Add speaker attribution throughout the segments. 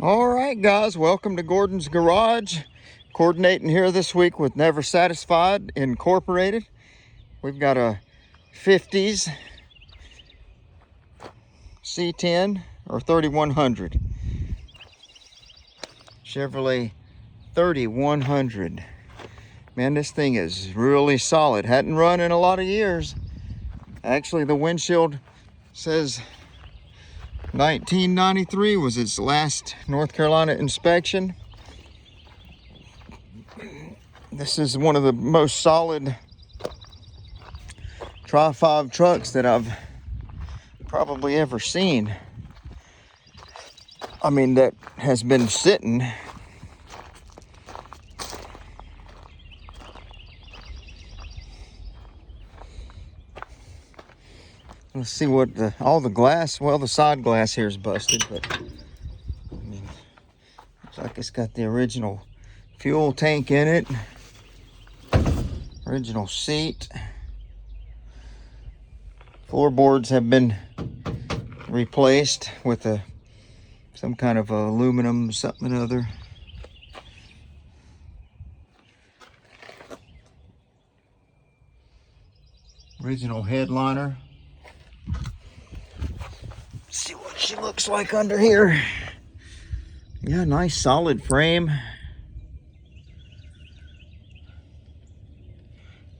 Speaker 1: All right, guys, welcome to Gordon's Garage. Coordinating here this week with Never Satisfied Incorporated. We've got a 50s C10 or 3100. Chevrolet 3100. Man, this thing is really solid. Hadn't run in a lot of years. Actually, the windshield says 1993 was its last North Carolina inspection. This is one of the most solid Tri-5 trucks that I've probably ever seen. I mean, that has been sitting. Let's see what all the glass, well, the side glass here is busted, but I mean, looks like it's got the original fuel tank in it, original seat. Floorboards have been replaced with some kind of aluminum something or other. Original headliner. See what she looks like under here. Yeah, nice solid frame.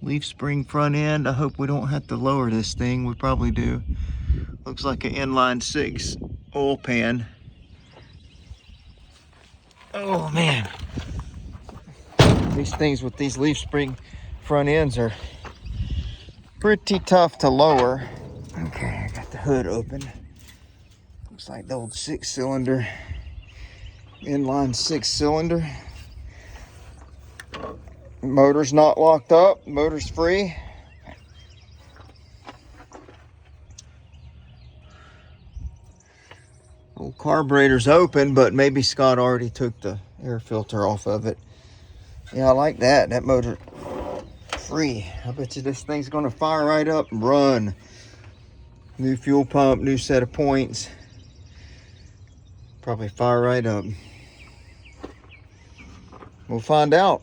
Speaker 1: Leaf spring front end. I hope we don't have to lower this thing. We probably do. Looks like an inline 6 oil pan. Oh man. These things with these leaf spring front ends are pretty tough to lower. Okay, I got the hood open. Looks like the old 6-cylinder, inline 6-cylinder. Motor's not locked up, motor's free. Old carburetor's open, but maybe Scott already took the air filter off of it. Yeah, I like that. That motor free. I bet you this thing's gonna fire right up and run. New fuel pump, new set of points. Probably fire right up. We'll find out.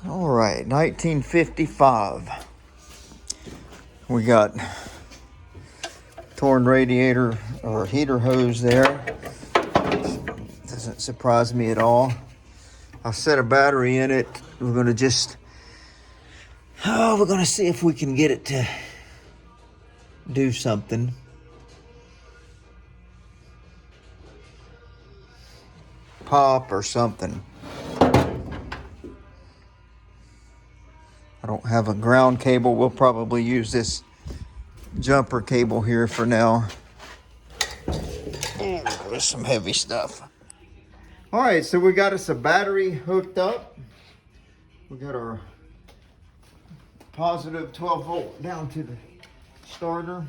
Speaker 1: All right, 1955. We got torn radiator or heater hose there. Doesn't surprise me at all. I'll set a battery in it. We're gonna see if we can get it to do something. Pop or something. I don't have a ground cable. We'll probably use this jumper cable here for now. There's some heavy stuff. All right, so we got us a battery hooked up. We got our positive 12 volt down to the starter.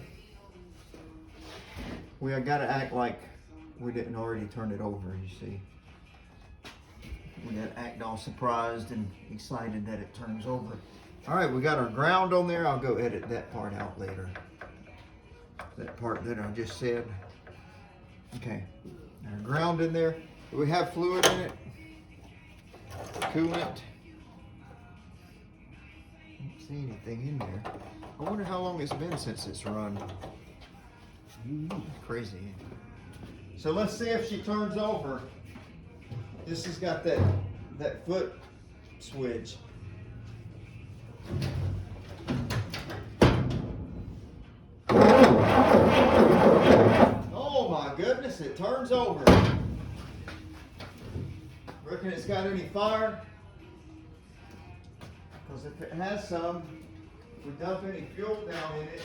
Speaker 1: We got to act like we didn't already turn it over, you see. We got to act all surprised and excited that it turns over. All right, we got our ground on there. I'll go edit that part out later. That part that I just said. Okay, our ground in there. Do we have fluid in it? Coolant. Don't see anything in there. I wonder how long it's been since it's run. Crazy. So let's see if she turns over. This has got that foot switch. Oh my goodness, it turns over. Reckon it's got any fire? Because if it has some, if we dump any fuel down in it,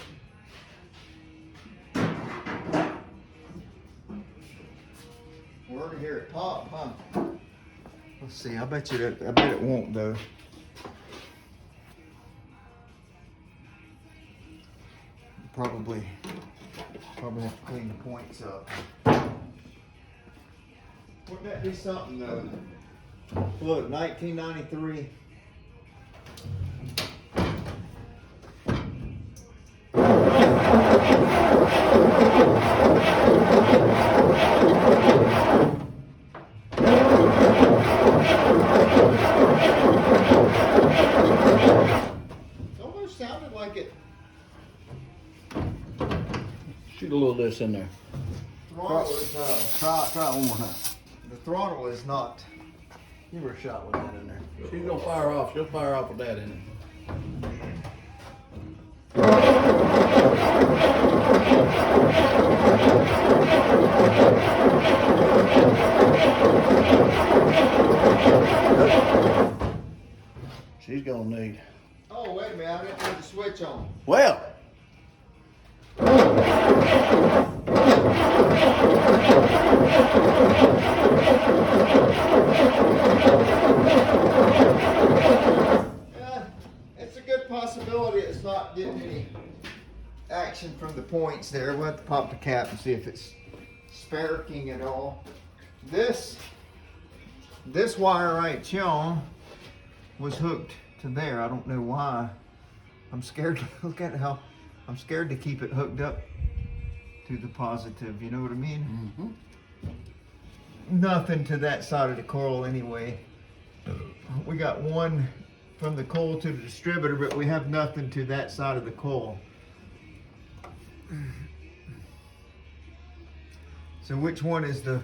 Speaker 1: we're going to hear it pop, huh? Let's see, I bet it won't though. Probably have to clean the points up. Wouldn't that be something though? Look, 1993.
Speaker 2: Shoot a little of this in there.
Speaker 1: Throttle is,
Speaker 2: Try it one more time.
Speaker 1: the throttle is not.
Speaker 2: Give her a shot with that in there. She's gonna fire off. She'll fire off with that in it. She's gonna need.
Speaker 1: Oh, wait a minute, I didn't put the switch on.
Speaker 2: Well.
Speaker 1: Yeah, it's a good possibility it's not getting any action from the points there. We'll have to pop the cap and see if it's sparking at all. This wire right here was hooked to there. I don't know why. I'm scared. Look at how I'm scared to keep it hooked up to the positive. You know what I mean? Mm-hmm. Nothing to that side of the coil anyway. We got one from the coil to the distributor, but we have nothing to that side of the coil. So which one is the?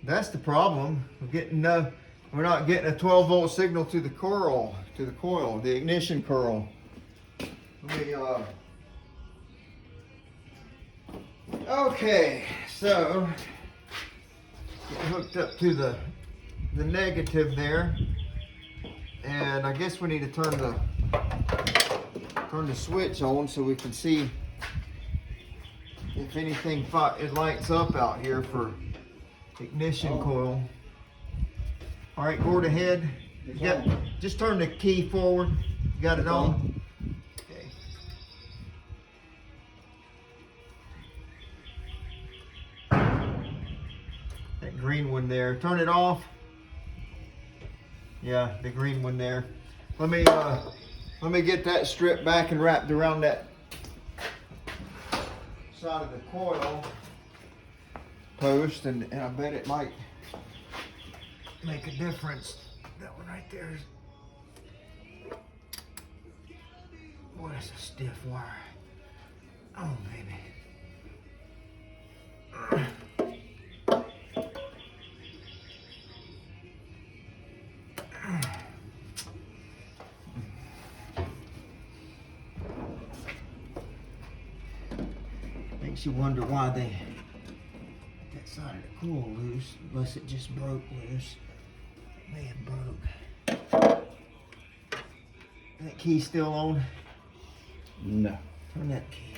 Speaker 1: That's the problem. We're not getting a 12-volt signal to the coil, the ignition coil. Okay, so get hooked up to the negative there, and I guess we need to turn the switch on so we can see if anything it lights up out here for ignition coil. All right, Gord, ahead. Just turn the key forward. You got it on? Okay. That green one there. Turn it off. Yeah, the green one there. Let me get that stripped back and wrapped around that side of the coil post, and I bet it might make a difference. That one right there is, boy, that's a stiff wire. Oh, baby. Makes you wonder why that side of the coil loose, unless it just broke loose. It may have broke. That key still on?
Speaker 2: No.
Speaker 1: Turn that key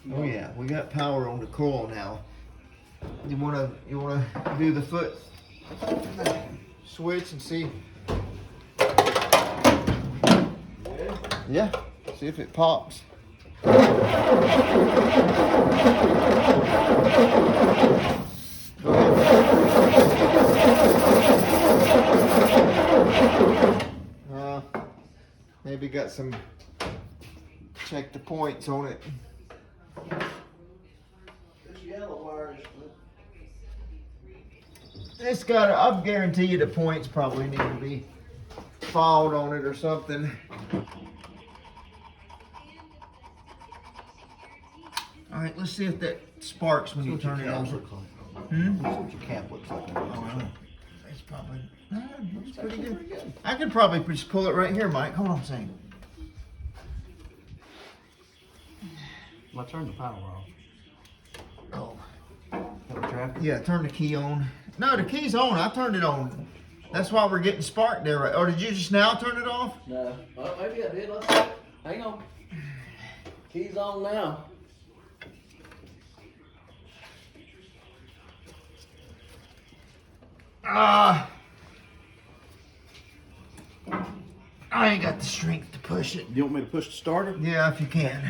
Speaker 1: on. Oh yeah, we got power on the coil now. You wanna do the foot switch and see? Yeah, see if it pops. Go ahead. Maybe got some, check the points on it.
Speaker 2: This yellow wire
Speaker 1: It's got, I'll guarantee you the points probably need to be filed on it or something. All right, let's see if that sparks when you turn it on.
Speaker 2: That's what your cap looks like.
Speaker 1: It's probably, it's pretty good. I could probably just pull it right here, Mike. Hold on a second.
Speaker 2: Well, I turned the power off.
Speaker 1: Oh. Yeah, turn the key on. No, the key's on. I turned it on. That's why we're getting spark there, right? Or did you just now turn it off?
Speaker 2: No. Well, maybe I did. Let's hang on. Key's on now.
Speaker 1: I ain't got the strength to push it.
Speaker 2: You want me to push the starter?
Speaker 1: Yeah, if you can.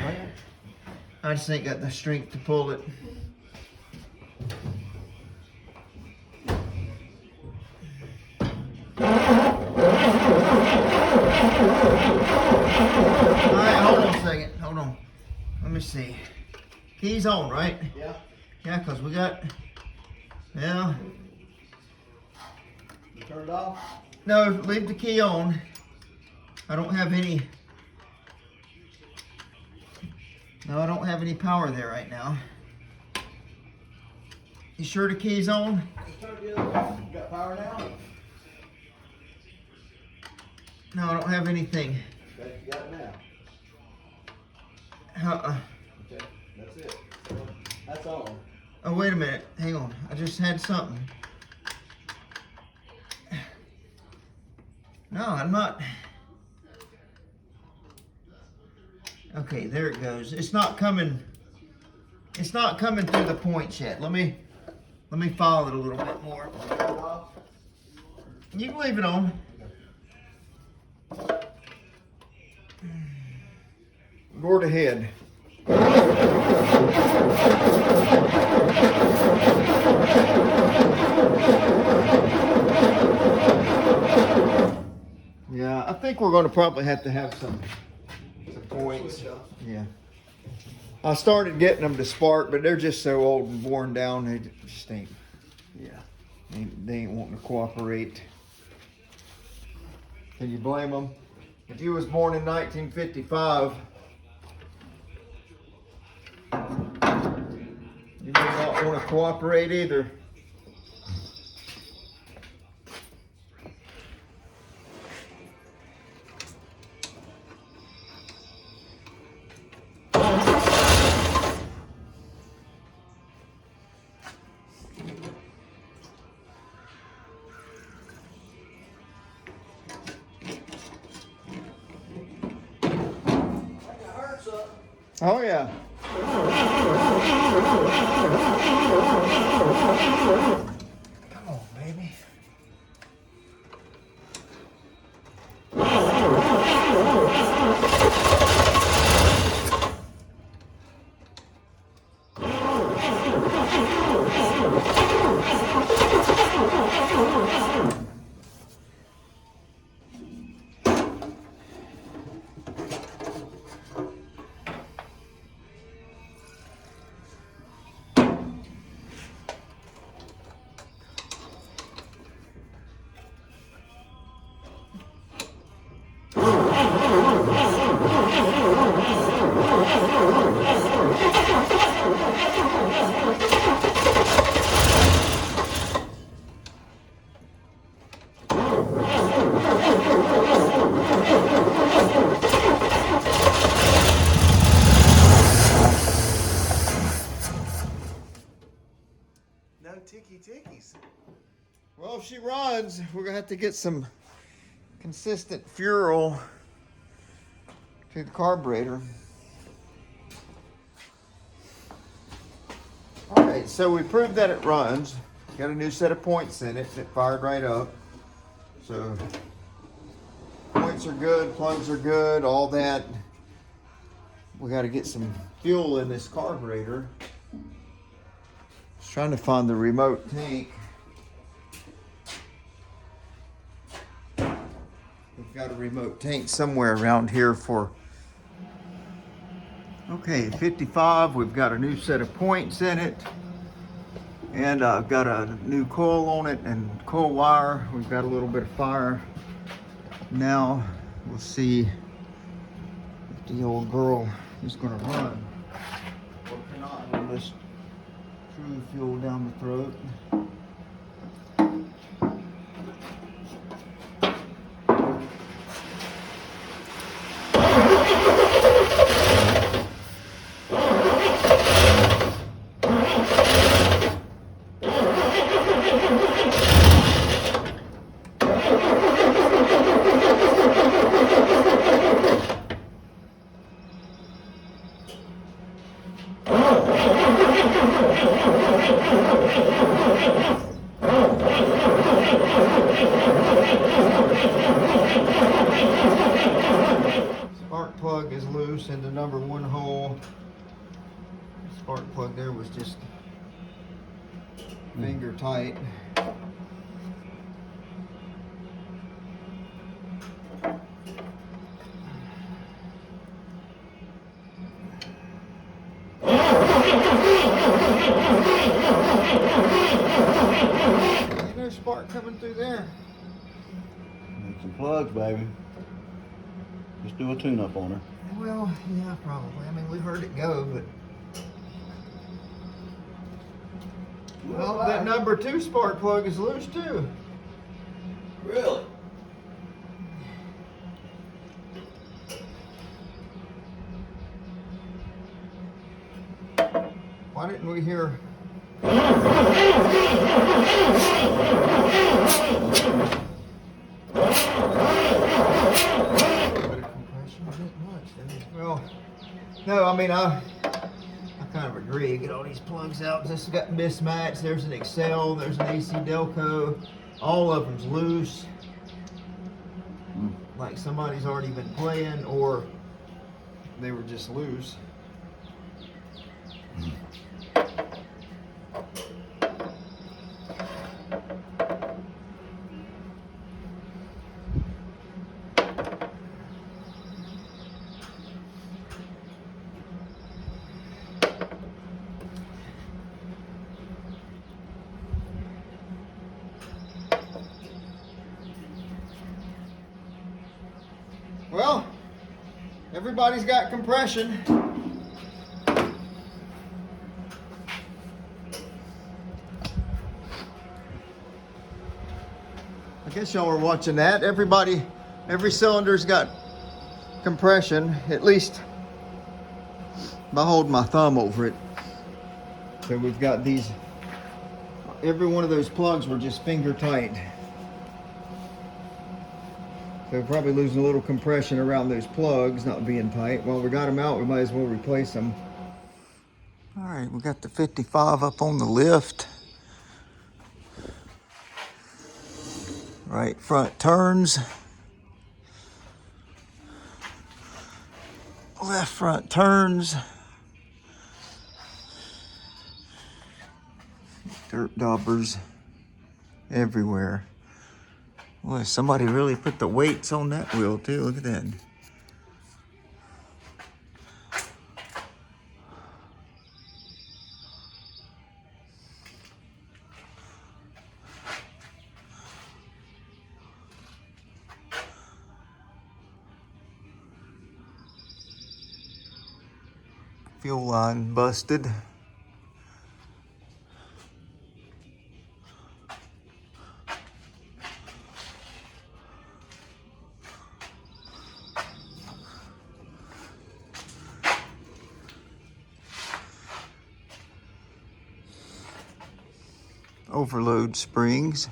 Speaker 1: I just ain't got the strength to pull it. Alright, hold on a second. Hold on. Let me see. Key's on, right?
Speaker 2: Yeah.
Speaker 1: Yeah, because we got, yeah.
Speaker 2: You turn it off?
Speaker 1: No, leave the key on. I don't have any. No, I don't have any power there right now. You sure the key's on?
Speaker 2: You got power now?
Speaker 1: No, I don't have anything.
Speaker 2: Okay, you got it now. Okay, that's it. That's on.
Speaker 1: Oh, wait a minute. Hang on. I just had something. No, I'm not. Okay, there it goes. It's not coming. It's not coming through the points yet. Let me follow it a little bit more. You can leave it on. Go ahead. Yeah, I think we're going to probably have to have some points. Yeah. I started getting them to spark, but they're just so old and worn down, they just ain't, yeah, they ain't wanting to cooperate. Can you blame them? If you was born in 1955, you may not want to cooperate either. Oh yeah. Come on, baby.
Speaker 2: Tickies.
Speaker 1: Well, if she runs, we're gonna have to get some consistent fuel to the carburetor. All right, so we proved that it runs. Got a new set of points in it that fired right up. So points are good, plugs are good, all that. We got to get some fuel in this carburetor. Trying to find the remote tank. We've got a remote tank somewhere around here for, okay, 55. We've got a new set of points in it. And I've got a new coil on it and coil wire. We've got a little bit of fire. Now we'll see if the old girl is gonna run or cannot on this true fuel down the throat. Spark plug is loose in the number 1 hole. The spark plug there was just finger tight. Ain't no spark coming through there.
Speaker 2: Make some plugs, baby. Just do a tune-up on her.
Speaker 1: Well, yeah, probably. I mean, we heard it go, but. Well, that number 2 spark plug is loose too.
Speaker 2: Really?
Speaker 1: Why didn't we hear? Well, no, I mean, I kind of agree. Get all these plugs out. This has got mismatched. There's an Excel. There's an AC Delco. All of them's loose. Like somebody's already been playing, or they were just loose. Well, everybody's got compression. I guess y'all are watching that. Every cylinder's got compression, at least if I hold my thumb over it. So we've got these, every one of those plugs were just finger tight. So we're probably losing a little compression around those plugs not being tight. Well, we got them out, we might as well replace them. All right, we got the 55 up on the lift. Right front turns. Left front turns. Dirt daubers everywhere. Boy, somebody really put the weights on that wheel too. Look at that. Fuel line busted. Overload springs.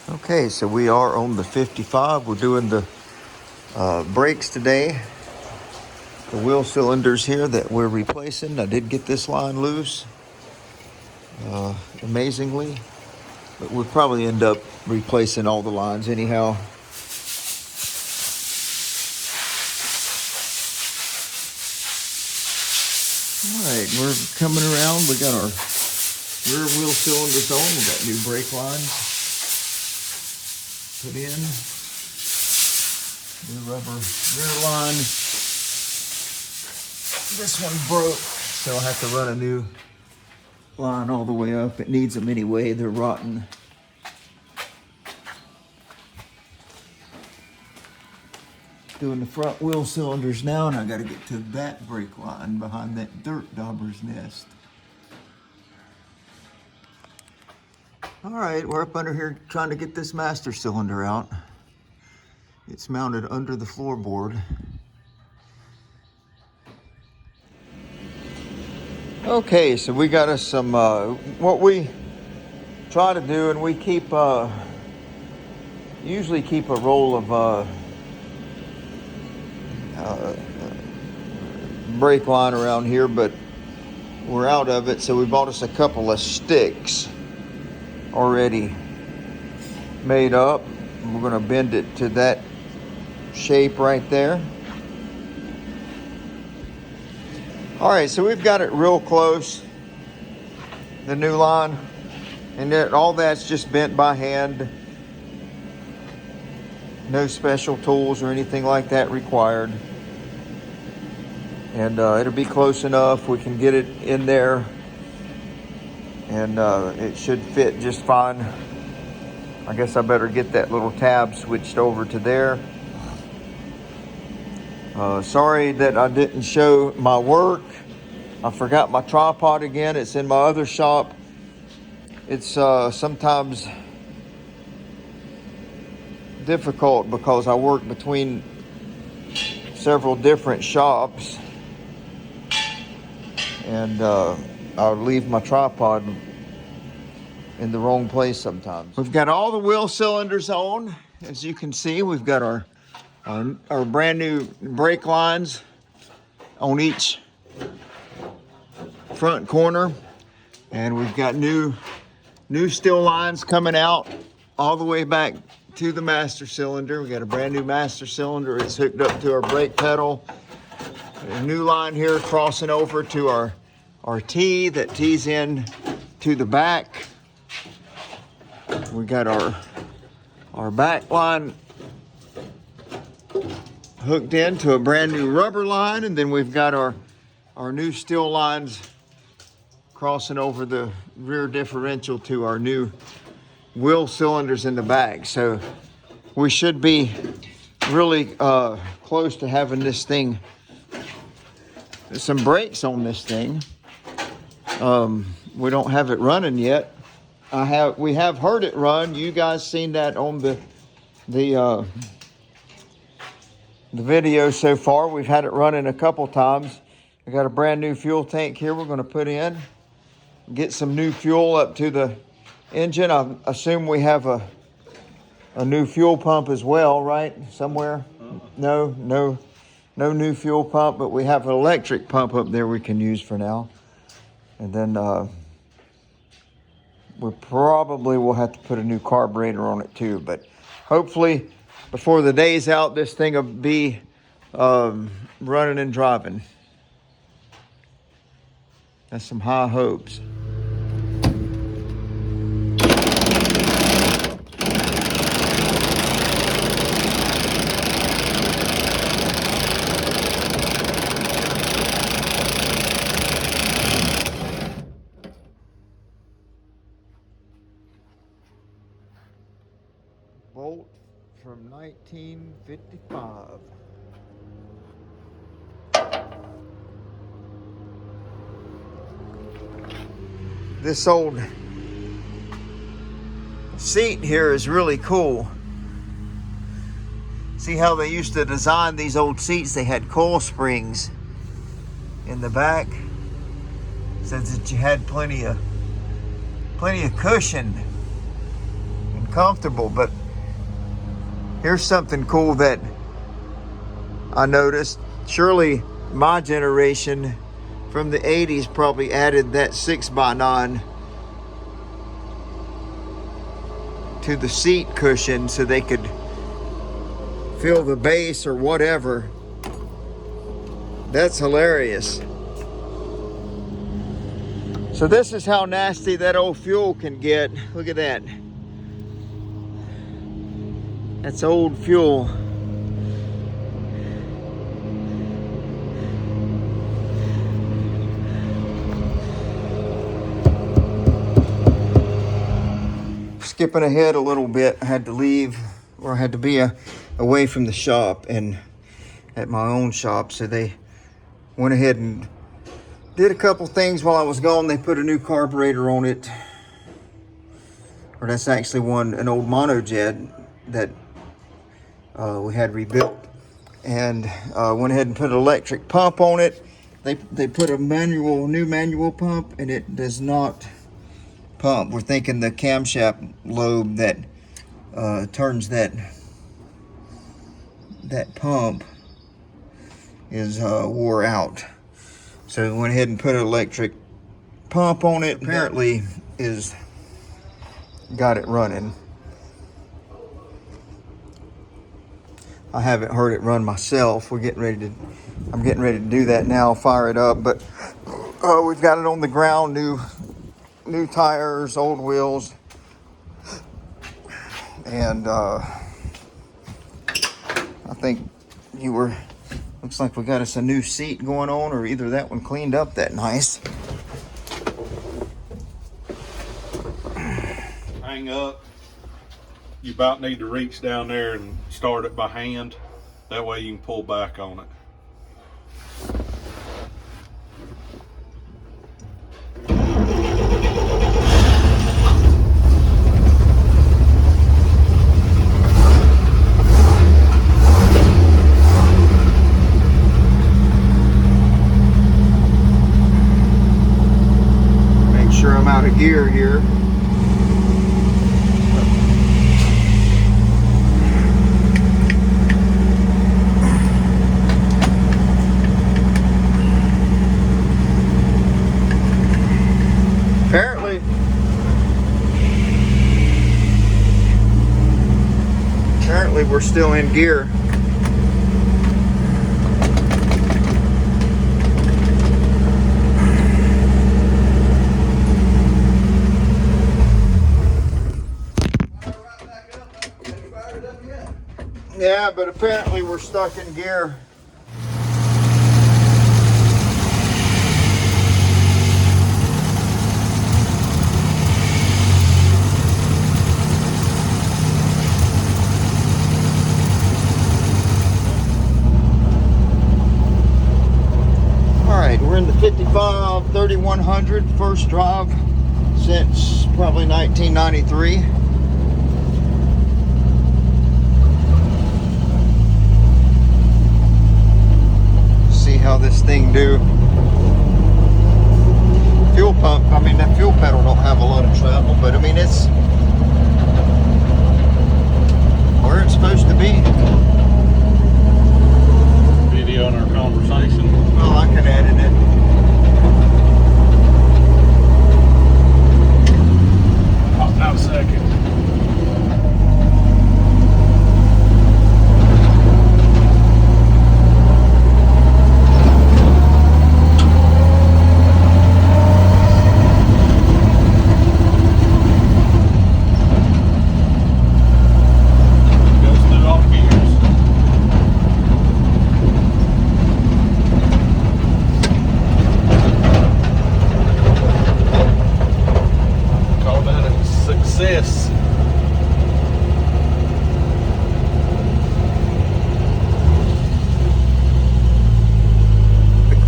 Speaker 1: Okay, so we are on the 55. We're doing the brakes today. The wheel cylinders here that we're replacing. I did get this line loose, amazingly. But we'll probably end up replacing all the lines anyhow. All right, we're coming around. We got our rear wheel cylinders on. We got new brake lines put in. New rubber rear line. This one broke, so I'll have to run a new line all the way up. It needs them anyway, they're rotten. Doing the front wheel cylinders now, and I gotta get to that brake line behind that dirt dauber's nest. All right, we're up under here trying to get this master cylinder out. It's mounted under the floorboard. Okay, so we got us some, what we try to do, and we keep, usually keep a roll of brake line around here, but we're out of it, so we bought us a couple of sticks already made up. We're going to bend it to that shape right there. All right, so we've got it real close, the new line, and then all that's just bent by hand. No special tools or anything like that required. And it'll be close enough. We can get it in there, and it should fit just fine. I guess I better get that little tab switched over to there. Sorry that I didn't show my work. I forgot my tripod again. It's in my other shop. It's sometimes difficult because I work between several different shops, and I'll leave my tripod in the wrong place sometimes. We've got all the wheel cylinders on. As you can see, we've got our brand new brake lines on each front corner, and we've got new steel lines coming out all the way back to the master cylinder. We got a brand new master cylinder. It's hooked up to our brake pedal. A new line here crossing over to our T that tees in to the back. We got our back line hooked into a brand new rubber line, and then we've got our new steel lines crossing over the rear differential to our new wheel cylinders in the back. So we should be really close to having this thing, some brakes on this thing. We don't have it running yet. We have heard it run. You guys seen that on the video so far. We've had it running a couple times. I got a brand new fuel tank here we're going to put in. Get some new fuel up to the engine. I assume we have a new fuel pump as well, right? Somewhere? No new fuel pump, but we have an electric pump up there we can use for now. And then we probably will have to put a new carburetor on it too. But hopefully before the day's out, this thing will be running and driving. That's some high hopes. Bolt from 1955. This old seat here is really cool. See how they used to design these old seats? They had coil springs in the back so that you had plenty of cushion and comfortable. But here's something cool that I noticed. Surely my generation from the 80s probably added that 6x9 to the seat cushion so they could feel the bass or whatever. That's hilarious. So this is how nasty that old fuel can get. Look at that. That's old fuel. Skipping ahead a little bit, I had to leave, or I had to be away from the shop and at my own shop. So they went ahead and did a couple things while I was gone. They put a new carburetor on it. Or that's actually an old monojet that we had rebuilt, and went ahead and put an electric pump on it. They put a new manual pump, and it does not pump. We're thinking the camshaft lobe that turns that pump is wore out. So we went ahead and put an electric pump on it. Apparently is got it running. I haven't heard it run myself. I'm getting ready to do that now, fire it up. But we've got it on the ground, new tires, old wheels, and I think looks like we got us a new seat going on, or either that one cleaned up that nice.
Speaker 3: Hang up. You about need to reach down there and start it by hand. That way you can pull back on it.
Speaker 1: Make sure I'm out of gear here. Apparently we're still in gear. Yeah, but apparently we're stuck in gear. We're in the 55 3100, first drive since probably 1993. See how this thing do. Fuel pump, I mean that fuel pedal don't have a lot of travel, but I mean it's where it's supposed to be.
Speaker 3: Video in our conversation.
Speaker 1: Well, I can edit it.
Speaker 3: Hop out a second.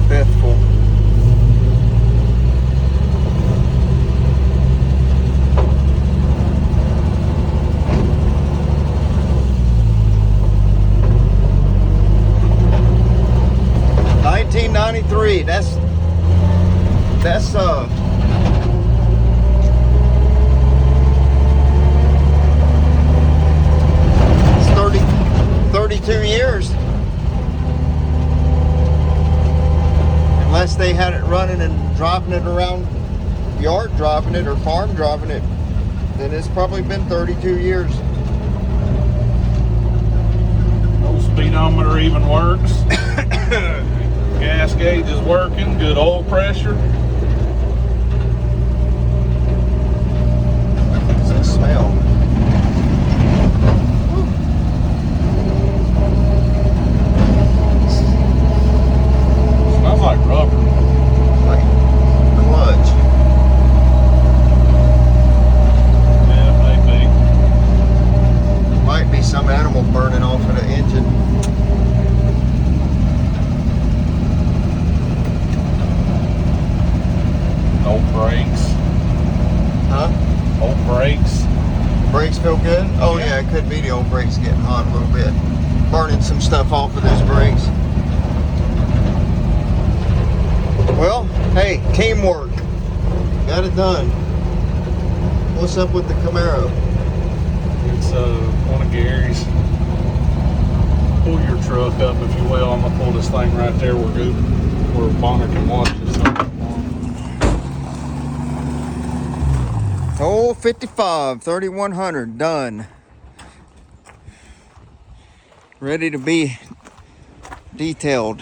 Speaker 1: Faithful. $1993. That's 32 years. Unless they had it running and driving it around yard, driving it, or farm driving it, then it's probably been 32 years.
Speaker 3: No speedometer even works. Gas gauge is working, good oil pressure.
Speaker 1: What's that smell?
Speaker 3: Smells like rubber.
Speaker 1: Like clutch.
Speaker 3: Yeah, maybe.
Speaker 1: Might be some animal burning off of the engine. on a little bit. Burning some stuff off of those brakes. Well, hey, teamwork. Got it done. What's up with the Camaro?
Speaker 3: It's one of Gary's. Pull your truck up, if you will. I'm gonna pull this thing right there where Bonner can watch this.
Speaker 1: Oh, 55, 3100, done. Ready to be detailed.